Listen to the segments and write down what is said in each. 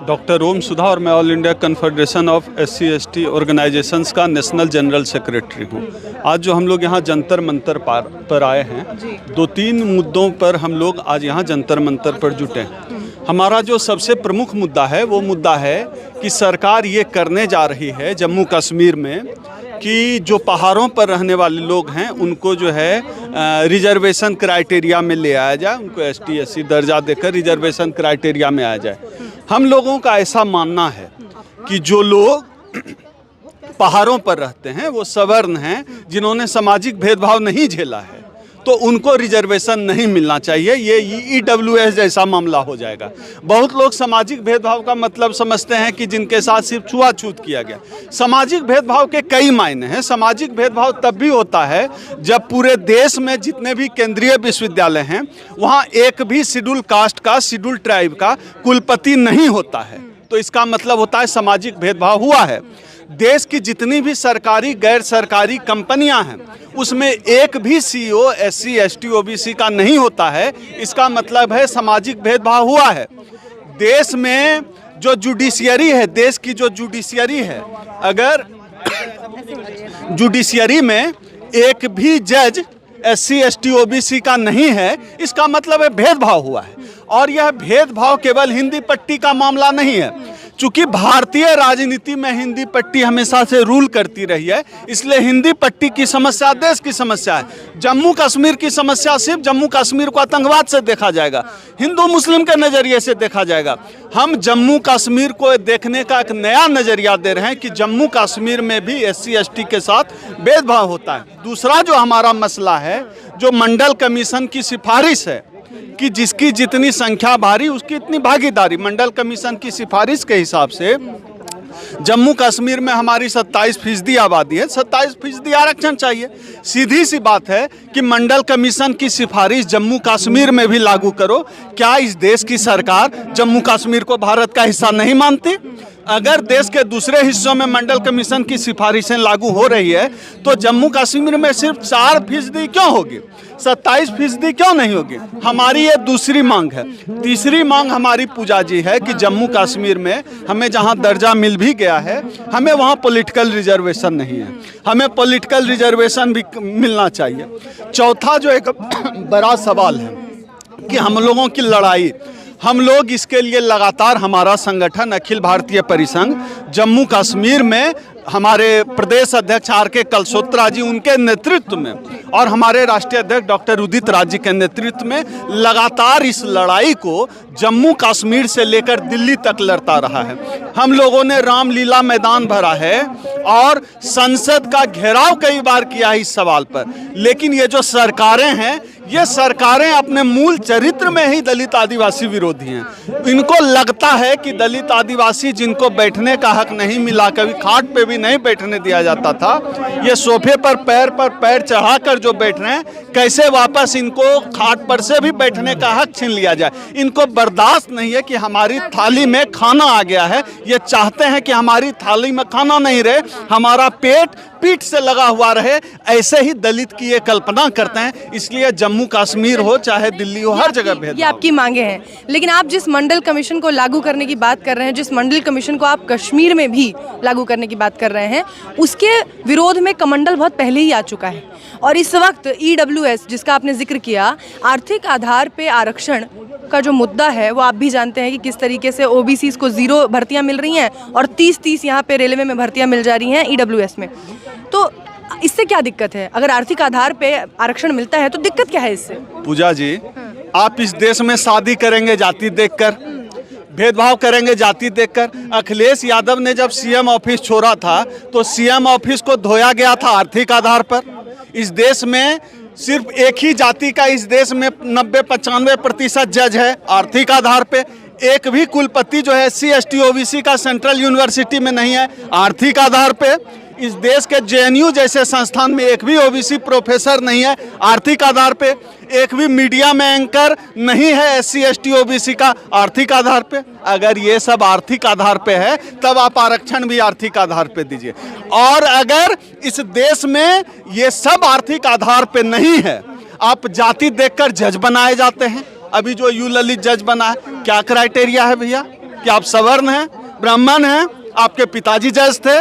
Doctor ओम सुधा और मैं all India confederation of SC/ST organisations का नेशनल जनरल सेक्रेटरी हूँ। आज जो हम लोग यहाँ जंतर मंतर पर आए हैं, 2-3 मुद्दों पर हम लोग आज यहाँ जंतर मंतर पर जुटे हैं। हमारा जो सबसे प्रमुख मुद्दा है वो मुद्दा है कि सरकार ये करने जा रही है जम्मू कश्मीर में कि जो पहाड़ों पर रहने वाले लोग हैं उनको जो है रिजर्वेशन क्राइटेरिया में ले आया जाए, उनको ST/SC दर्जा देकर रिजर्वेशन क्राइटेरिया में आया जाए। हम लोगों का ऐसा मानना है कि जो लोग पहाड़ों पर रहते हैं वो सवर्ण हैं, जिन्होंने सामाजिक भेदभाव नहीं झेला है, तो उनको रिजर्वेशन नहीं मिलना चाहिए। ये EWS जैसा मामला हो जाएगा। बहुत लोग सामाजिक भेदभाव का मतलब समझते हैं कि जिनके साथ सिर्फ छुआछूत किया गया। सामाजिक भेदभाव के कई मायने हैं। सामाजिक भेदभाव तब भी होता है जब पूरे देश में जितने भी केंद्रीय विश्वविद्यालय हैं वहाँ एक भी शेड्यूल कास्ट का, शेड्यूल ट्राइब का कुलपति नहीं होता है, तो इसका मतलब होता है सामाजिक भेदभाव हुआ है। देश की जितनी भी सरकारी गैर सरकारी कंपनियां हैं उसमें एक भी CEO SC/ST OBC का नहीं होता है, इसका मतलब है सामाजिक भेदभाव हुआ है। देश में जो जुडिशियरी है, देश की जो जुडिशियरी है, अगर जुडिशियरी में एक भी जज SC/ST OBC का नहीं है, इसका मतलब है भेदभाव हुआ है। और यह भेदभाव केवल हिंदी पट्टी का मामला नहीं है। चूंकि भारतीय राजनीति में हिंदी पट्टी हमेशा से रूल करती रही है, इसलिए हिंदी पट्टी की समस्या देश की समस्या है। जम्मू कश्मीर की समस्या सिर्फ जम्मू कश्मीर को आतंकवाद से देखा जाएगा, हिंदू मुस्लिम के नज़रिए से देखा जाएगा। हम जम्मू कश्मीर को देखने का एक नया नज़रिया दे रहे हैं कि जम्मू कश्मीर में भी SC/ST के साथ भेदभाव होता है। दूसरा जो हमारा मसला है, जो मंडल कमीशन की सिफारिश है कि जिसकी जितनी संख्या भारी उसकी इतनी भागीदारी, मंडल कमीशन की सिफारिश के हिसाब से जम्मू कश्मीर में हमारी 27% आबादी है, 27% आरक्षण चाहिए। सीधी सी बात है कि मंडल कमीशन की सिफारिश जम्मू कश्मीर में भी लागू करो। क्या इस देश की सरकार जम्मू कश्मीर को भारत का हिस्सा नहीं मानती? अगर देश के दूसरे हिस्सों में मंडल कमीशन की सिफारिशें लागू हो रही है तो जम्मू कश्मीर में सिर्फ 4% क्यों होगी, 27% क्यों नहीं होगी? हमारी ये दूसरी मांग है। तीसरी मांग हमारी पूजा जी है कि जम्मू कश्मीर में हमें जहां दर्जा मिल भी गया है, हमें वहां पॉलिटिकल रिजर्वेशन नहीं है, हमें पॉलिटिकल रिजर्वेशन भी मिलना चाहिए। चौथा जो एक बड़ा सवाल है कि हम लोगों की लड़ाई, हम लोग इसके लिए लगातार, हमारा संगठन अखिल भारतीय परिसंघ जम्मू कश्मीर में हमारे प्रदेश अध्यक्ष RK कलसोत्रा जी, उनके नेतृत्व में, और हमारे राष्ट्रीय अध्यक्ष डॉक्टर उदित राज जी के नेतृत्व में लगातार इस लड़ाई को जम्मू कश्मीर से लेकर दिल्ली तक लड़ता रहा है। हम लोगों ने रामलीला मैदान भरा है और संसद का घेराव कई बार किया है इस सवाल पर, लेकिन ये जो सरकारें हैं, ये सरकारें अपने मूल चरित्र में ही दलित आदिवासी विरोधी हैं। इनको लगता है कि दलित आदिवासी जिनको बैठने का हक नहीं मिला, कभी खाट पे भी नहीं बैठने दिया जाता था, ये सोफे पर पैर चढ़ाकर जो बैठ रहे हैं, कैसे वापस इनको खाट पर से भी बैठने का हक छीन लिया जाए। इनको बर्दाश्त नहीं है कि हमारी थाली में खाना आ गया है। ये चाहते हैं कि हमारी थाली में खाना नहीं रहे, हमारा पेट पीठ से लगा हुआ रहे। ऐसे ही दलित की ये कल्पना करते हैं। इसलिए जम्मू कश्मीर हो चाहे दिल्ली हो, हर जगह भेदभाव। ये आपकी मांगे हैं, लेकिन आप जिस मंडल कमीशन को लागू करने की बात कर रहे हैं, जिस मंडल कमीशन को आप कश्मीर में भी लागू करने की बात कर रहे हैं, उसके विरोध में कमंडल बहुत पहले ही आ चुका है। और इस वक्त EWS जिसका आपने जिक्र किया, आर्थिक आधार पे आरक्षण का जो मुद्दा है, वो आप भी जानते हैं कि किस तरीके से OBCs को 0 भर्तियां मिल रही हैं और 30-30 यहाँ पे रेलवे में भर्तियां मिल जा रही हैं EWS में। तो इससे क्या दिक्कत है? अगर आर्थिक आधार पे आरक्षण मिलता है तो दिक्कत क्या है इससे? पूजा जी, आप इस देश में शादी करेंगे जाति देखकर, भेदभाव करेंगे जाति देखकर। अखिलेश यादव ने जब CM ऑफिस छोड़ा था तो CM ऑफिस को धोया गया था आर्थिक आधार पर। इस देश में सिर्फ एक ही जाति का इस देश में 90-95% जज है आर्थिक आधार पे। एक भी कुलपति जो है SC/ST OBC का सेंट्रल यूनिवर्सिटी में नहीं है आर्थिक आधार पे। इस देश के JNU जैसे संस्थान में एक भी OBC प्रोफेसर नहीं है आर्थिक आधार पे। एक भी मीडिया में एंकर नहीं है SC/ST OBC का आर्थिक आधार पे। अगर ये सब आर्थिक आधार पे है तब आप आरक्षण भी आर्थिक आधार पे दीजिए। और अगर इस देश में ये सब आर्थिक आधार पे नहीं है, आप जाति देखकर जज बनाए जाते हैं। अभी जो यू ललित जज बना है, क्या क्राइटेरिया है भैया? कि आप सवर्ण हैं, ब्राह्मण हैं, आपके पिताजी जज थे,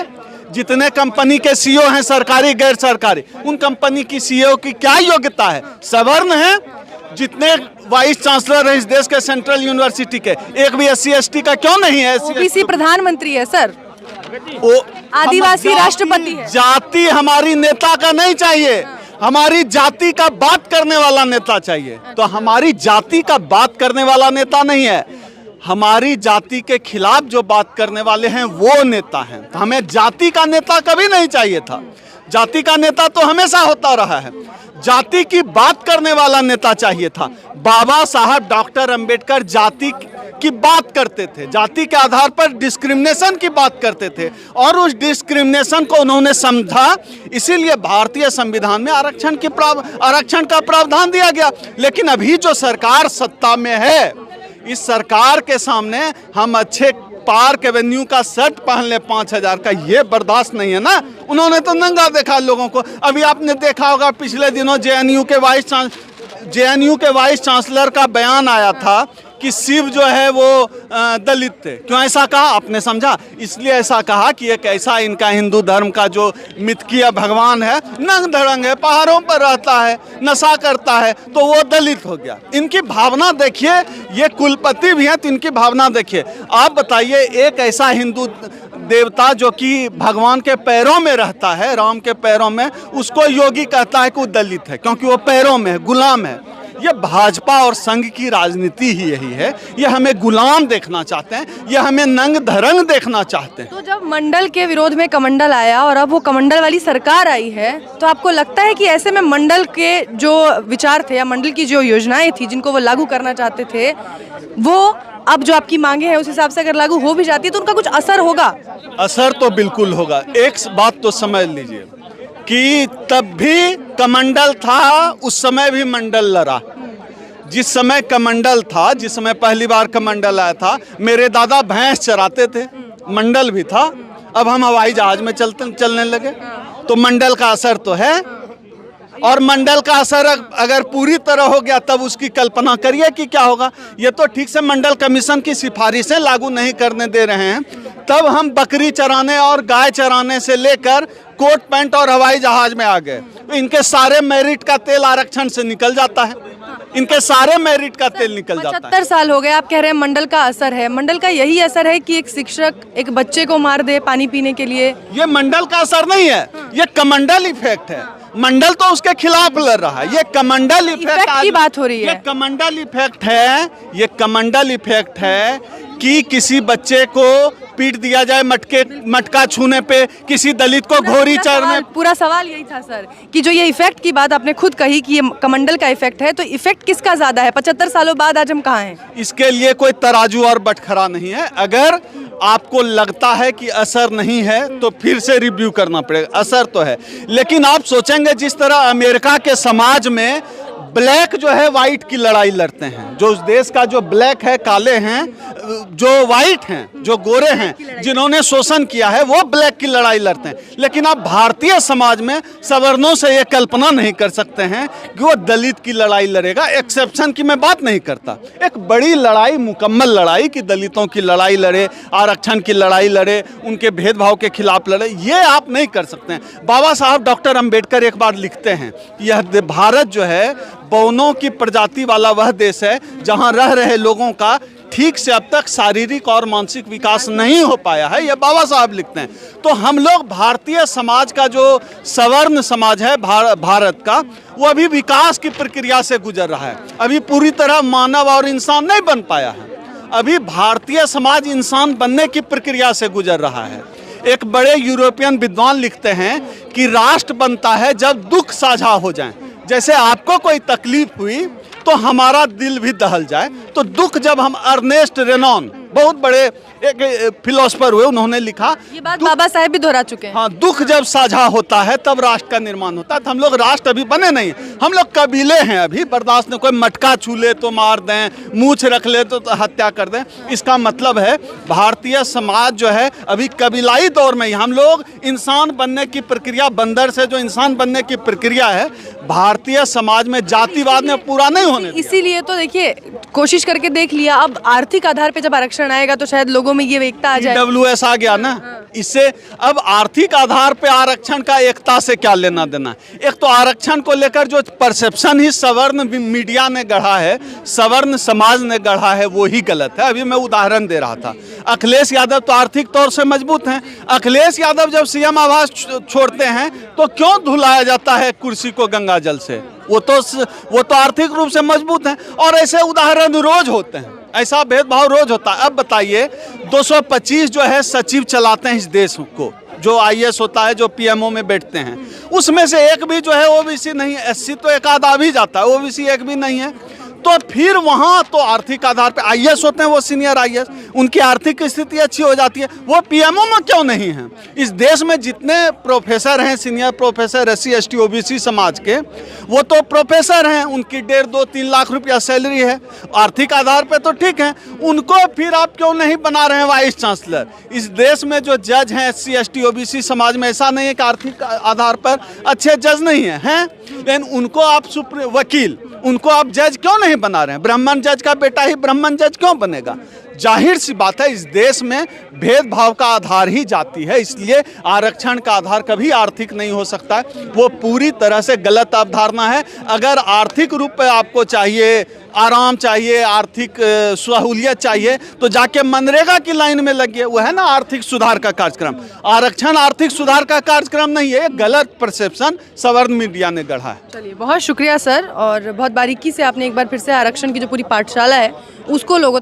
जितने कंपनी के सीईओ हैं सरकारी गैर सरकारी, उन कंपनी की सीईओ की क्या योग्यता है? सवर्ण है। जितने वाइस चांसलर है इस देश के सेंट्रल यूनिवर्सिटी के, एक भी SC ST का क्यों नहीं है? ओबीसी प्रधानमंत्री है सर, वो आदिवासी राष्ट्रपति है। जाति हमारी नेता का नहीं चाहिए, हमारी जाति का बात करने वाला नेता चाहिए। तो हमारी जाति का बात करने वाला नेता नहीं है, हमारी जाति के खिलाफ जो बात करने वाले हैं वो नेता हैं। तो हमें जाति का नेता कभी नहीं चाहिए था। जाति का नेता तो हमेशा होता रहा है, जाति की बात करने वाला नेता चाहिए था। बाबा साहब डॉक्टर अंबेडकर जाति की बात करते थे, जाति के आधार पर डिस्क्रिमिनेशन की बात करते थे और उस डिस्क्रिमिनेशन को उन्होंने समझा, इसीलिए भारतीय संविधान में आरक्षण का प्रावधान दिया गया। लेकिन अभी जो सरकार सत्ता में है, इस सरकार के सामने हम अच्छे पार्क एवेन्यू का शर्ट पहन ले 5,000 का, ये बर्दाश्त नहीं है ना। उन्होंने तो नंगा देखा लोगों को। अभी आपने देखा होगा पिछले दिनों JNU के वाइस चांसलर का बयान आया था कि शिव जो है वो दलित थे। क्यों ऐसा कहा आपने समझा? इसलिए ऐसा कहा कि एक ऐसा इनका हिंदू धर्म का जो मिथकीय भगवान है, नंग धड़ंग है, पहाड़ों पर रहता है, नशा करता है, तो वो दलित हो गया। इनकी भावना देखिए, ये कुलपति भी हैं तो इनकी भावना देखिए। आप बताइए, एक ऐसा हिंदू देवता जो कि भगवान के पैरों में रहता है, राम के पैरों में, उसको योगी कहता है कि वो दलित है क्योंकि वो पैरों में है, गुलाम है। ये भाजपा और संघ की राजनीति ही यही है। ये हमें गुलाम देखना चाहते हैं, ये हमें नंग धरंग देखना चाहते हैं। तो जब मंडल के विरोध में कमंडल आया और अब वो कमंडल वाली सरकार आई है, तो आपको लगता है कि ऐसे में मंडल के जो विचार थे या मंडल की जो योजनाएं थी जिनको वो लागू करना चाहते थे, वो अब जो आपकी मांगे हैं उस हिसाब से अगर लागू हो भी जाती है तो उनका कुछ असर होगा? असर तो बिल्कुल होगा। एक बात तो समझ लीजिए कि तब भी कमंडल था, उस समय भी मंडल लड़ा। जिस समय कमंडल था, जिस समय पहली बार कमंडल आया था, मेरे दादा भैंस चराते थे, मंडल भी था। अब हम हवाई जहाज में चलने लगे, तो मंडल का असर तो है। और मंडल का असर अगर पूरी तरह हो गया तब उसकी कल्पना करिए कि क्या होगा। ये तो ठीक से मंडल कमीशन की सिफारिशें लागू नहीं करने दे रहे हैं, तब हम बकरी चराने और गाय चराने से लेकर कोट पैंट और हवाई जहाज में आ गए। तो इनके सारे मेरिट का तेल आरक्षण से निकल जाता है, इनके सारे मेरिट का तेल निकल जाता है। 75 साल हो गए, आप कह रहे हैं मंडल का असर है। मंडल का यही असर है कि एक शिक्षक एक बच्चे को मार दे पानी पीने के लिए? ये मंडल का असर नहीं है, ये कमंडल इफेक्ट है। मंडल तो उसके खिलाफ लड़ रहा है, ये कमंडल इफेक्ट की बात हो रही है। ये कमंडल इफेक्ट है, ये कमंडल इफेक्ट है कि किसी बच्चे को पीट दिया जाए मटका छूने पे, किसी दलित को घोड़ी चढ़ने। पूरा सवाल यही था सर कि जो ये इफेक्ट की बात आपने खुद कही कि ये कमंडल का इफेक्ट है, तो इफेक्ट किसका ज्यादा है? 75 सालों बाद आज हम कहाँ हैं? इसके लिए कोई तराजू और बटखरा नहीं है। अगर आपको लगता है कि असर नहीं है तो फिर से रिव्यू करना पड़ेगा। असर तो है, लेकिन आप सोचेंगे जिस तरह अमेरिका के समाज में ब्लैक जो है वाइट की लड़ाई लड़ते हैं, जो उस देश का जो ब्लैक है, काले हैं, जो वाइट हैं, जो गोरे हैं, जिन्होंने शोषण किया है, वो ब्लैक की लड़ाई लड़ते हैं। लेकिन आप भारतीय समाज में सवर्णों से ये कल्पना नहीं कर सकते हैं कि वो दलित की लड़ाई लड़ेगा। एक्सेप्शन की मैं बात नहीं करता, एक बड़ी लड़ाई, मुकम्मल लड़ाई कि दलितों की लड़ाई लड़े, आरक्षण की लड़ाई लड़े, उनके भेदभाव के खिलाफ लड़े, ये आप नहीं कर सकते हैं। बाबा साहब डॉक्टर अंबेडकर एक बार लिखते हैं, यह भारत जो है बौनों की प्रजाति वाला वह देश है जहां रह रहे लोगों का ठीक से अब तक शारीरिक और मानसिक विकास नहीं हो पाया है, ये बाबा साहब लिखते हैं। तो हम लोग भारतीय समाज का जो सवर्ण समाज है भारत का, वो अभी विकास की प्रक्रिया से गुजर रहा है, अभी पूरी तरह मानव और इंसान नहीं बन पाया है। अभी भारतीय समाज इंसान बनने की प्रक्रिया से गुजर रहा है। एक बड़े यूरोपियन विद्वान लिखते हैं कि राष्ट्र बनता है जब दुख साझा हो जाए। जैसे आपको कोई तकलीफ हुई तो हमारा दिल भी दहल जाए, तो दुख जब हम अर्नेस्ट रेनॉन, बहुत बड़े एक फिलोसफर हुए, उन्होंने लिखा, ये बात बाबा साहब भी दोहरा चुके हैं। हाँ, दुख जब साझा होता है तब राष्ट्र का निर्माण होता है। तो हम लोग राष्ट्र अभी बने नहीं, हम लोग कबीले हैं अभी, बर्दाश्त नहीं। कोई मटका छू ले तो मार दें, मूछ रख ले तो हत्या कर दें। इसका मतलब है भारतीय समाज जो है अभी कबीलाई दौर में ही। हम लोग इंसान बनने की प्रक्रिया, बंदर से जो इंसान बनने की प्रक्रिया है, भारतीय समाज में जातिवाद में पूरा नहीं होने दिया। इसीलिए तो देखिए, कोशिश करके देख लिया, अब आर्थिक आधार पर जब आरक्षण आरक्षण आएगा तो शायद लोगों में ये एकता आ जाए। EWS आ गया ना, इससे अब आर्थिक आधार पे आरक्षण का एकता से क्या लेना देना। एक तो आरक्षण को लेकर जो परसेप्शन ही सवर्ण मीडिया ने गढ़ा है, सवर्ण समाज ने गढ़ा है, वो ही गलत है। अभी मैं उदाहरण दे रहा था, अखिलेश यादव तो आर्थिक तौर से मजबूत हैं। अखिलेश यादव जब सीएम आवास छोड़ते हैं तो क्यों धुलाया जाता है कुर्सी को गंगा जल से? वो तो आर्थिक रूप से मजबूत हैं। और ऐसे उदाहरण रोज होते हैं, ऐसा भेदभाव रोज होता है। अब बताइए 225 जो है सचिव चलाते हैं इस देश को, जो IAS होता है, जो PMO में बैठते हैं, उसमें से एक भी जो है OBC नहीं है। SC तो एक आध आ भी जाता है, OBC एक भी नहीं है। तो फिर वहाँ तो आर्थिक आधार पे IAS होते हैं, वो सीनियर IAS, उनकी आर्थिक स्थिति अच्छी हो जाती है, वो PMO में क्यों नहीं है? इस देश में जितने प्रोफेसर हैं, senior professor SC ST OBC समाज के, वो तो प्रोफेसर हैं, उनकी 1.5-2-3 लाख रुपया सैलरी है, आर्थिक आधार पे तो ठीक है। उनको फिर आप क्यों नहीं बना रहे हैं वाइस चांसलर? इस देश में जो जज हैं SC ST OBC समाज में, ऐसा नहीं है कि आर्थिक आधार पर अच्छे जज नहीं हैं, लेकिन उनको आप वकील, उनको आप जज क्यों नहीं बना रहे हैं? ब्राह्मण जज का बेटा ही ब्राह्मण जज क्यों बनेगा? जाहिर सी बात है, इस देश में भेदभाव का आधार ही जाति है, इसलिए आरक्षण का आधार कभी आर्थिक नहीं हो सकता है। वो पूरी तरह से गलत अवधारणा है। अगर आर्थिक रूप पे आपको चाहिए, आराम चाहिए, आर्थिक सहूलियत चाहिए, तो जाके मनरेगा की लाइन में लगिए। वो है ना आर्थिक सुधार का कार्यक्रम। आरक्षण आर्थिक सुधार का कार्यक्रम नहीं है, गलत परसेप्शन सवर्ण मीडिया ने गढ़ा है। चलिए, बहुत शुक्रिया सर, और बहुत बारीकी से आपने एक बार फिर से आरक्षण की जो पूरी पाठशाला है उसको लोगों